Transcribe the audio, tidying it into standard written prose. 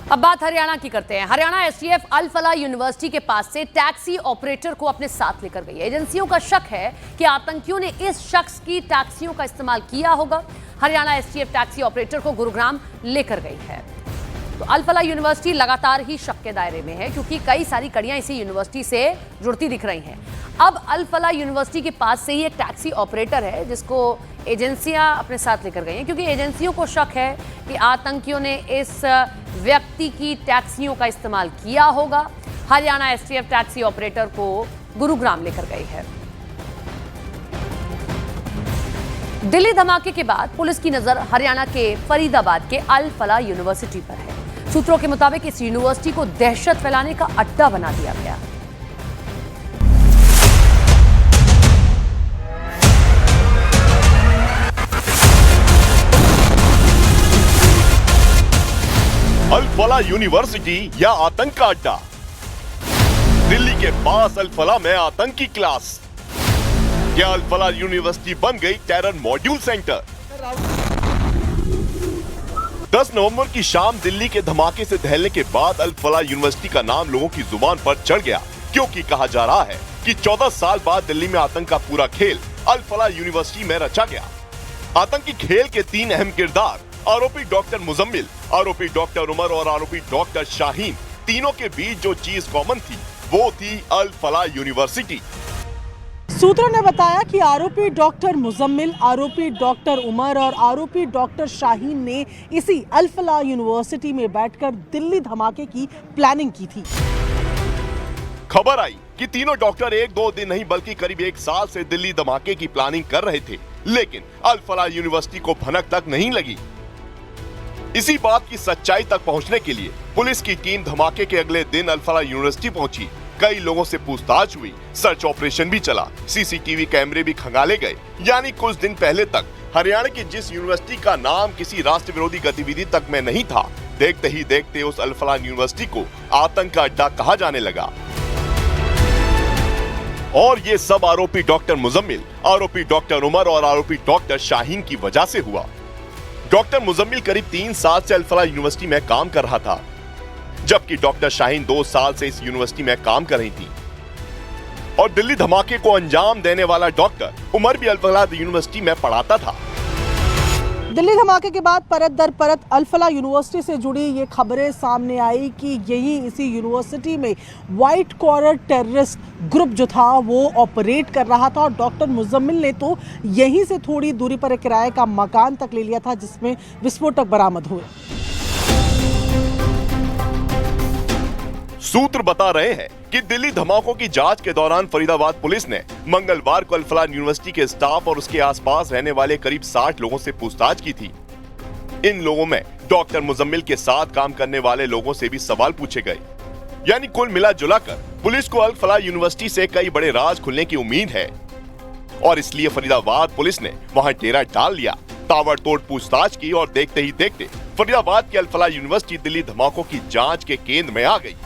अब बात हरियाणा की करते हैं। हरियाणा एसटीएफ अल फलाह यूनिवर्सिटी के पास से टैक्सी ऑपरेटर को अपने साथ लेकर गई। एजेंसियों का शक है कि आतंकियों ने इस शख्स की टैक्सियों का इस्तेमाल किया होगा। हरियाणा एसटीएफ टैक्सी ऑपरेटर को गुरुग्राम लेकर गई है। तो अल फलाह यूनिवर्सिटी लगातार ही शक के दायरे में है, क्योंकि कई सारी कड़ियां इसी यूनिवर्सिटी से जुड़ती दिख रही हैं। अब अल फलाह यूनिवर्सिटी के पास से ही एक टैक्सी ऑपरेटर है जिसको एजेंसियां अपने साथ लेकर गई हैं, क्योंकि एजेंसियों को शक है कि आतंकियों ने इस व्यक्ति की टैक्सियों का इस्तेमाल किया होगा। हरियाणा एसटीएफ टैक्सी ऑपरेटर को गुरुग्राम लेकर गई है। दिल्ली धमाके के बाद पुलिस की नजर हरियाणा के फरीदाबाद के अल फलाह यूनिवर्सिटी पर है। सूत्रों के मुताबिक इस यूनिवर्सिटी को दहशत फैलाने का अड्डा बना दिया गया। अल फलाह यूनिवर्सिटी या आतंक का अड्डा। दिल्ली के पास अल फलाह में आतंकी क्लास। क्या अल फलाह यूनिवर्सिटी बन गई टेरर मॉड्यूल सेंटर? 10 नवंबर की शाम दिल्ली के धमाके से दहलने के बाद अल फलाह यूनिवर्सिटी का नाम लोगों की जुबान पर चढ़ गया, क्योंकि कहा जा रहा है कि 14 साल बाद दिल्ली में आतंक का पूरा खेल अल फलाह यूनिवर्सिटी में रचा गया। आतंकी खेल के 3 अहम किरदार आरोपी डॉक्टर मुजम्मिल, आरोपी डॉक्टर उमर और आरोपी डॉक्टर शाहीन, तीनों के बीच जो चीज कॉमन थी वो थी अल फलाह यूनिवर्सिटी। सूत्रों ने बताया कि आरोपी डॉक्टर मुजम्मिल, आरोपी डॉक्टर उमर और आरोपी डॉक्टर शाहीन ने इसी अल फलाह यूनिवर्सिटी में बैठकर दिल्ली धमाके की प्लानिंग की थी। खबर आई कि तीनों डॉक्टर 1-2 दिन नहीं बल्कि करीब 1 साल से दिल्ली धमाके की प्लानिंग कर रहे थे, लेकिन अल फलाह यूनिवर्सिटी को भनक तक नहीं लगी। इसी बात की सच्चाई तक पहुंचने के लिए पुलिस की टीम धमाके के अगले दिन अल फलाह यूनिवर्सिटी पहुंची। कई लोगों से पूछताछ हुई, सर्च ऑपरेशन भी चला, सीसीटीवी कैमरे भी खंगाले गए। यानी कुछ दिन पहले तक हरियाणा की जिस यूनिवर्सिटी का नाम किसी राष्ट्र विरोधी गतिविधि तक में नहीं था, देखते ही देखते उस अल फलाह यूनिवर्सिटी को आतंक का अड्डा कहा जाने लगा। और ये सब आरोपी डॉक्टर मुजम्मिल, आरोपी डॉक्टर उमर और आरोपी डॉक्टर शाहीन की वजह से हुआ। डॉक्टर मुजम्मिल करीब 3 साल से अल फलाह यूनिवर्सिटी में काम कर रहा था, जबकि डॉक्टर शाहीन 2 साल से इस यूनिवर्सिटी में काम कर रही थी। और दिल्ली धमाके को अंजाम देने वाला डॉक्टर उमर भी अल फलाह यूनिवर्सिटी में पढ़ाता था। दिल्ली धमाके के बाद परत दर परत अल फलाह यूनिवर्सिटी से जुड़ी ये खबरें सामने आई कि यही इसी यूनिवर्सिटी में व्हाइट कॉलर टेररिस्ट ग्रुप जो था वो ऑपरेट कर रहा था। और डॉक्टर मुजम्मिल ने तो यहीं से थोड़ी दूरी पर एक किराए का मकान तक ले लिया था, जिसमें विस्फोटक बरामद हुए। सूत्र बता रहे हैं कि दिल्ली धमाकों की जांच के दौरान फरीदाबाद पुलिस ने मंगलवार को अल फलाह यूनिवर्सिटी के स्टाफ और उसके आसपास रहने वाले करीब 60 लोगों से पूछताछ की थी। इन लोगों में डॉक्टर मुजम्मिल के साथ काम करने वाले लोगों से भी सवाल पूछे गए। यानी कुल मिला जुलाकर पुलिस को अल फलाह यूनिवर्सिटी से कई बड़े राज खुलने की उम्मीद है, और इसलिए फरीदाबाद पुलिस ने वहां डेरा डाल लिया, ताबड़तोड़ पूछताछ की, और देखते ही देखते फरीदाबाद की अल फलाह यूनिवर्सिटी दिल्ली धमाकों की जांच के केंद्र में आ गई।